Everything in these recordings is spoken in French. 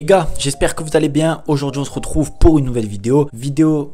Les gars, j'espère que vous allez bien. Aujourd'hui on se retrouve pour une nouvelle vidéo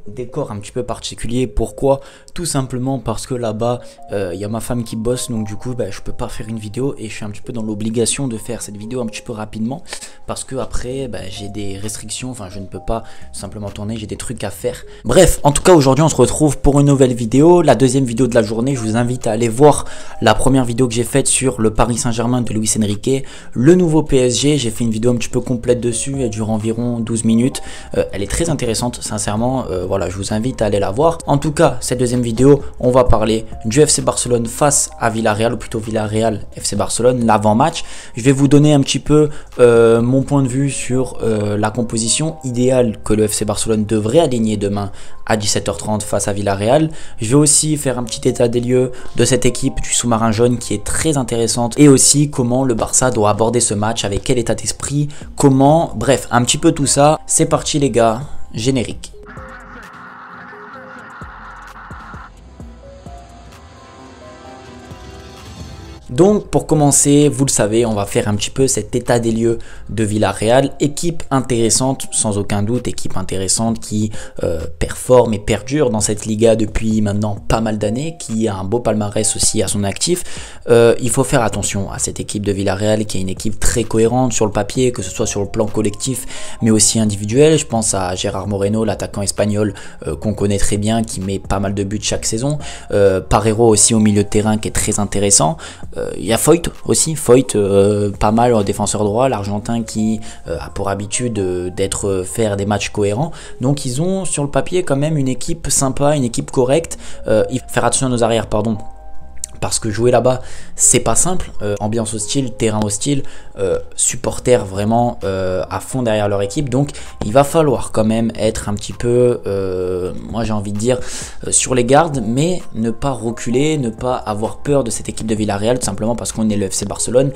décor un petit peu particulier. Pourquoi? Tout simplement parce que là-bas il y a ma femme qui bosse, donc du coup je peux pas faire une vidéo et je suis un petit peu dans l'obligation de faire cette vidéo un petit peu rapidement parce que après j'ai des restrictions, enfin je ne peux pas simplement tourner, j'ai des trucs à faire. Bref, en tout cas aujourd'hui on se retrouve pour une nouvelle vidéo, la deuxième vidéo de la journée. Je vous invite à aller voir la première vidéo que j'ai faite sur le Paris Saint-Germain de Luis Enrique, le nouveau PSG. J'ai fait une vidéo un petit peu complète dessus, elle dure environ 12 minutes, elle est très intéressante sincèrement, voilà, je vous invite à aller la voir. En tout cas cette deuxième vidéo on va parler du FC Barcelone face à Villarreal, ou plutôt Villarreal FC Barcelone, l'avant-match. Je vais vous donner un petit peu mon point de vue sur la composition idéale que le FC Barcelone devrait aligner demain à 17h30 face à Villarreal. Je vais aussi faire un petit état des lieux de cette équipe du sous-marin jaune qui est très intéressante, et aussi comment le Barça doit aborder ce match, avec quel état d'esprit, comment, bref, un petit peu tout ça. C'est parti les gars, générique. Donc pour commencer, vous le savez, on va faire un petit peu cet état des lieux de Villarreal. Équipe intéressante, sans aucun doute, équipe intéressante qui performe et perdure dans cette Liga depuis maintenant pas mal d'années, qui a un beau palmarès aussi à son actif. Il faut faire attention à cette équipe de Villarreal qui est une équipe très cohérente sur le papier, que ce soit sur le plan collectif mais aussi individuel. Je pense à Gérard Moreno, l'attaquant espagnol qu'on connaît très bien, qui met pas mal de buts chaque saison. Parreiro aussi au milieu de terrain qui est très intéressant. Il y a Foyt aussi, pas mal en défenseur droit, l'Argentin qui a pour habitude faire des matchs cohérents. Donc ils ont sur le papier quand même une équipe sympa, une équipe correcte. Il faut faire attention à nos arrières, pardon, parce que jouer là-bas c'est pas simple, ambiance hostile, terrain hostile, supporters vraiment à fond derrière leur équipe, donc il va falloir quand même être un petit peu, moi j'ai envie de dire, sur les gardes, mais ne pas reculer, ne pas avoir peur de cette équipe de Villarreal, tout simplement parce qu'on est le FC Barcelone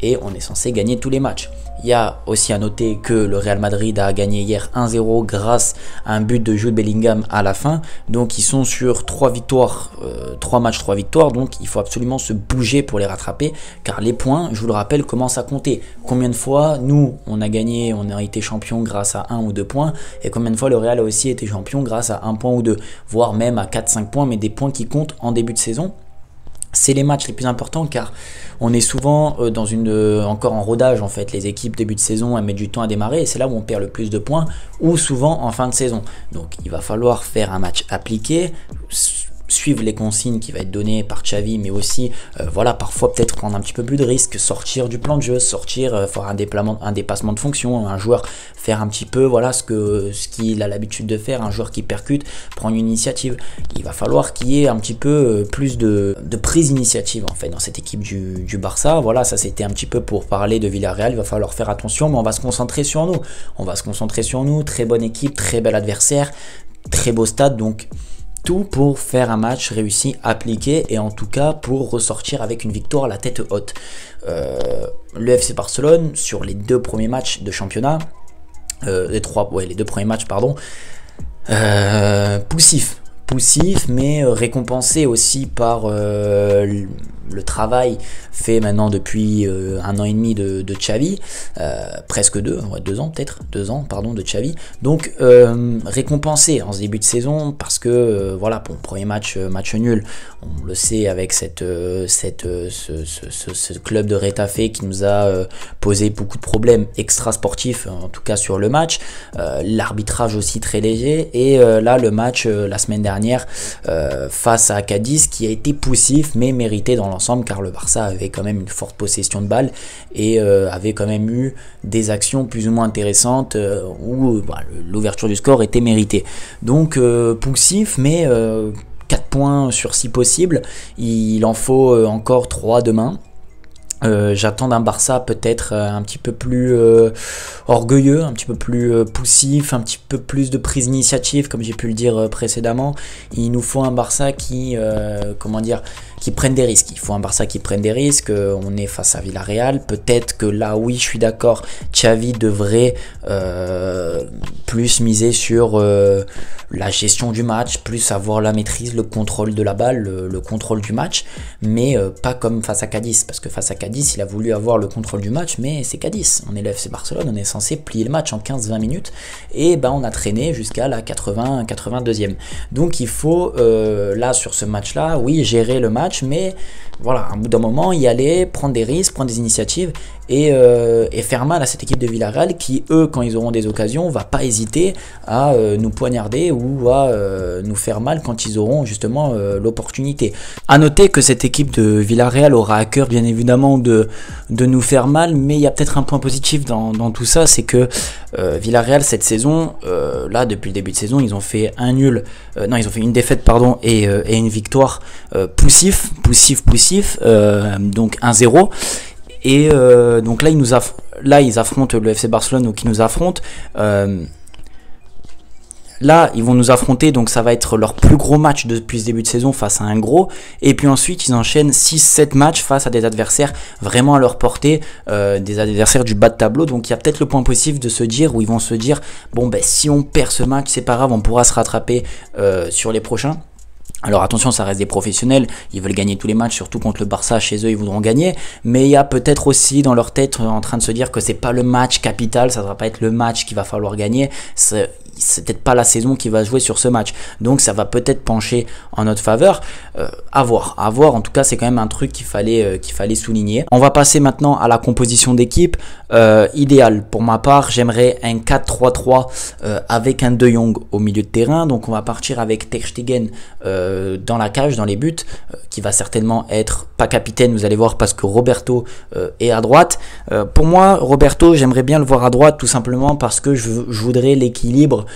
et on est censé gagner tous les matchs. Il y a aussi à noter que le Real Madrid a gagné hier 1-0 grâce à un but de Jude Bellingham à la fin. Donc ils sont sur 3 victoires, 3 matchs, 3 victoires. Donc il faut absolument se bouger pour les rattraper, car les points, je vous le rappelle, commencent à compter. Combien de fois nous on a gagné, on a été champion grâce à 1 ou 2 points, et combien de fois le Real a aussi été champion grâce à 1 point ou 2, voire même à 4-5 points, mais des points qui comptent en début de saison. C'est les matchs les plus importants, car on est souvent encore en rodage en fait. Les équipes début de saison elles mettent du temps à démarrer et c'est là où on perd le plus de points, ou souvent en fin de saison. Donc il va falloir faire un match appliqué, suivre les consignes qui va être données par Xavi, mais aussi voilà, parfois peut-être prendre un petit peu plus de risques, sortir du plan de jeu, faire un dépassement de fonction, un joueur faire un petit peu voilà ce qu'il a l'habitude de faire, un joueur qui percute, prendre une initiative. Il va falloir qu'il y ait un petit peu plus de prise d'initiative en fait dans cette équipe du Barça. Voilà, ça c'était un petit peu pour parler de Villarreal. Il va falloir faire attention, mais on va se concentrer sur nous. Très bonne équipe, très bel adversaire, très beau stade, donc tout pour faire un match réussi, appliqué, et en tout cas pour ressortir avec une victoire à la tête haute. Le FC Barcelone, sur les 2 premiers matchs de championnat, les 2 premiers matchs, pardon, poussif, mais récompensé aussi par le travail fait maintenant depuis 1 an et demi de Xavi, presque 2 ans peut-être, 2 ans pardon de Xavi, donc récompensé en ce début de saison, parce que voilà, pour le premier match nul, on le sait, avec ce club de Retafe qui nous a posé beaucoup de problèmes extra sportifs, en tout cas sur le match, l'arbitrage aussi très léger, et là le match la semaine dernière face à Cadiz qui a été poussif mais mérité dans l'ensemble, car le Barça avait quand même une forte possession de balle et avait quand même eu des actions plus ou moins intéressantes où l'ouverture du score était méritée. Donc poussif, mais 4 points sur 6 possibles, il en faut encore 3 demain. J'attends d'un Barça peut-être un petit peu plus orgueilleux, un petit peu plus poussif, un petit peu plus de prise d'initiative, comme j'ai pu le dire précédemment. Il nous faut un Barça qui qui prenne des risques. Il faut un Barça qui prenne des risques. On est face à Villarreal. Peut-être que là, oui, je suis d'accord, Xavi devrait plus miser sur la gestion du match, plus avoir la maîtrise, le contrôle de la balle, le contrôle du match, mais pas comme face à Cadiz, parce que face à Cadiz, il a voulu avoir le contrôle du match, mais c'est Cadiz, on est le FC Barcelone, on est censé plier le match en 15-20 minutes, et on a traîné jusqu'à la 82e. Donc il faut, là, sur ce match-là, oui, gérer le match, mais voilà, à un bout d'un moment, y aller, prendre des risques, prendre des initiatives, et faire mal à cette équipe de Villarreal qui, eux, quand ils auront des occasions, va pas hésiter à nous poignarder ou à nous faire mal quand ils auront justement l'opportunité. À noter que cette équipe de Villarreal aura à cœur bien évidemment de nous faire mal, mais il y a peut-être un point positif dans tout ça, c'est que Villarreal cette saison, là depuis le début de saison, ils ont fait ils ont fait une défaite pardon et une victoire poussif, donc 1-0. Et donc là, ils affrontent le FC Barcelone, donc ils nous affrontent. Là, ils vont nous affronter, donc ça va être leur plus gros match depuis ce début de saison face à un gros. Et puis ensuite, ils enchaînent 6-7 matchs face à des adversaires vraiment à leur portée, des adversaires du bas de tableau. Donc il y a peut-être le point positif de se dire, où ils vont se dire, bon si on perd ce match, c'est pas grave, on pourra se rattraper sur les prochains. Alors attention, ça reste des professionnels, ils veulent gagner tous les matchs, surtout contre le Barça, chez eux ils voudront gagner, mais il y a peut-être aussi dans leur tête en train de se dire que c'est pas le match capital, ça ne va pas être le match qu'il va falloir gagner, c'est peut-être pas la saison qui va jouer sur ce match, donc ça va peut-être pencher en notre faveur, à voir, en tout cas c'est quand même un truc qu'il fallait souligner. On va passer maintenant à la composition d'équipe, idéal pour ma part, j'aimerais un 4-3-3 avec un De Jong au milieu de terrain, donc on va partir avec Ter Stegen dans la cage, dans les buts, qui va certainement être pas capitaine, vous allez voir, parce que Roberto est à droite. Pour moi, Roberto, j'aimerais bien le voir à droite, tout simplement parce que je voudrais l'équilibre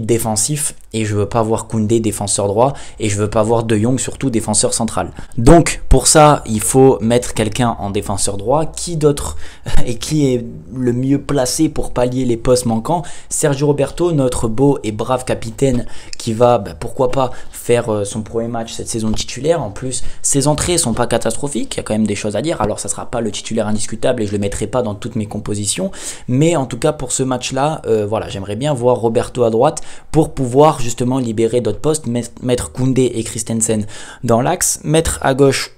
défensif, et je veux pas voir Koundé défenseur droit, et je veux pas voir De Jong surtout défenseur central. Donc pour ça, il faut mettre quelqu'un en défenseur droit. Qui d'autre et qui est le mieux placé pour pallier les postes manquants? Sergio Roberto, notre beau et brave capitaine, qui va, pourquoi pas, faire son premier match cette saison titulaire. En plus, ses entrées sont pas catastrophiques, il y a quand même des choses à dire. Alors ça sera pas le titulaire indiscutable et je le mettrai pas dans toutes mes compositions, mais en tout cas pour ce match-là, voilà, j'aimerais bien voir Roberto à droite pour pouvoir justement libérer d'autres postes, mettre Koundé et Christensen dans l'axe, mettre à gauche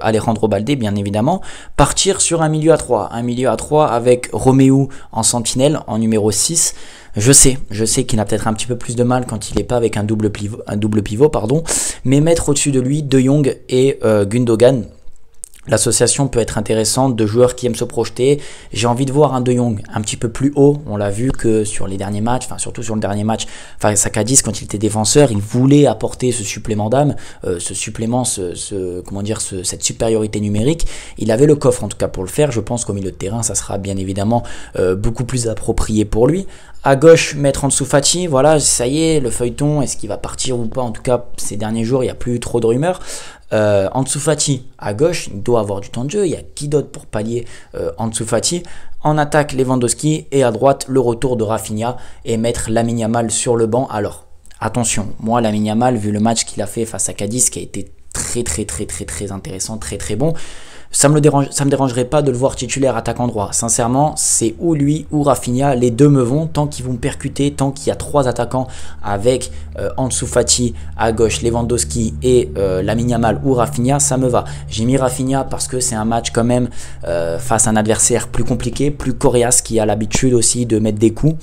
Alejandro Balde bien évidemment, partir sur un milieu à 3 avec Romeu en sentinelle en numéro 6. Je sais qu'il a peut-être un petit peu plus de mal quand il n'est pas avec un double pivot, mais mettre au-dessus de lui De Jong et Gundogan. L'association peut être intéressante, de joueurs qui aiment se projeter. J'ai envie de voir un De Jong un petit peu plus haut. On l'a vu que sur les derniers matchs, surtout sur le dernier match face à Cadiz, quand il était défenseur, il voulait apporter ce supplément d'âme, cette supériorité numérique. Il avait le coffre en tout cas pour le faire. Je pense qu'au milieu de terrain, ça sera bien évidemment beaucoup plus approprié pour lui. À gauche, mettre Ansu Fati, voilà, ça y est, le feuilleton, est-ce qu'il va partir ou pas? En tout cas, ces derniers jours, il n'y a plus trop de rumeurs. Ansu Fati à gauche, il doit avoir du temps de jeu. Il y a qui d'autre pour pallier Ansu Fati? En attaque, Lewandowski, et à droite, le retour de Rafinha et mettre Lamine Yamal sur le banc. Alors, attention, moi, Lamine Yamal, vu le match qu'il a fait face à Cadiz, qui a été très intéressant, très bon, ça me dérangerait pas de le voir titulaire attaquant droit. Sincèrement, c'est ou lui ou Rafinha, les deux me vont, tant qu'ils vont me percuter, tant qu'il y a trois attaquants avec Ansu Fati à gauche, Lewandowski et Lamine Yamal ou Rafinha, ça me va. J'ai mis Rafinha parce que c'est un match quand même face à un adversaire plus compliqué, plus coriace, qui a l'habitude aussi de mettre des coups,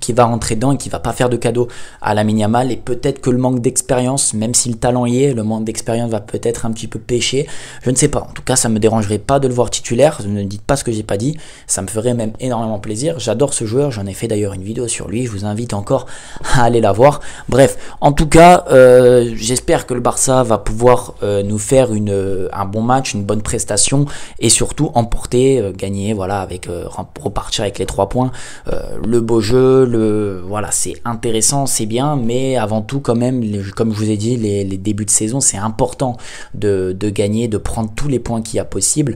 qui va rentrer dedans et qui va pas faire de cadeau à Lamine Yamal, et peut-être que le manque d'expérience, même si le talent y est, le manque d'expérience va peut-être un petit peu pêcher, je ne sais pas. En tout cas, ça me dérangerait pas de le voir titulaire, ne dites pas ce que j'ai pas dit, ça me ferait même énormément plaisir. J'adore ce joueur, j'en ai fait d'ailleurs une vidéo sur lui, je vous invite encore à aller la voir. Bref, en tout cas, j'espère que le Barça va pouvoir nous faire un bon match, une bonne prestation, et surtout emporter, gagner, voilà, avec repartir avec les 3 points, le beau jeu, voilà, c'est intéressant, c'est bien, mais avant tout quand même, comme je vous ai dit, les débuts de saison, c'est important de gagner, de prendre tous les points qu'il y a possible,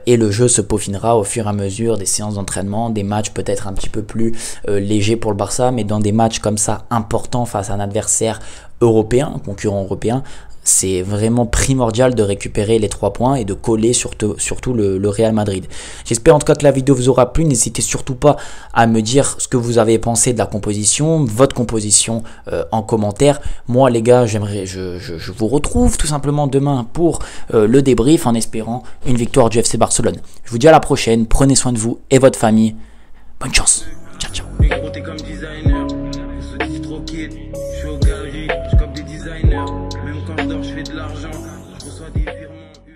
et le jeu se peaufinera au fur et à mesure des séances d'entraînement, des matchs peut-être un petit peu plus légers pour le Barça, mais dans des matchs comme ça importants face à un adversaire européen, concurrent européen, c'est vraiment primordial de récupérer les 3 points et de coller surtout le Real Madrid. J'espère en tout cas que la vidéo vous aura plu. N'hésitez surtout pas à me dire ce que vous avez pensé de la composition, votre composition en commentaire. Moi les gars, je vous retrouve tout simplement demain pour le débrief en espérant une victoire du FC Barcelone. Je vous dis à la prochaine, prenez soin de vous et votre famille. Bonne chance. Ciao, ciao. Je suis au galerie, je capte des designers. Même quand je dors, je fais de l'argent. Je reçois des virements.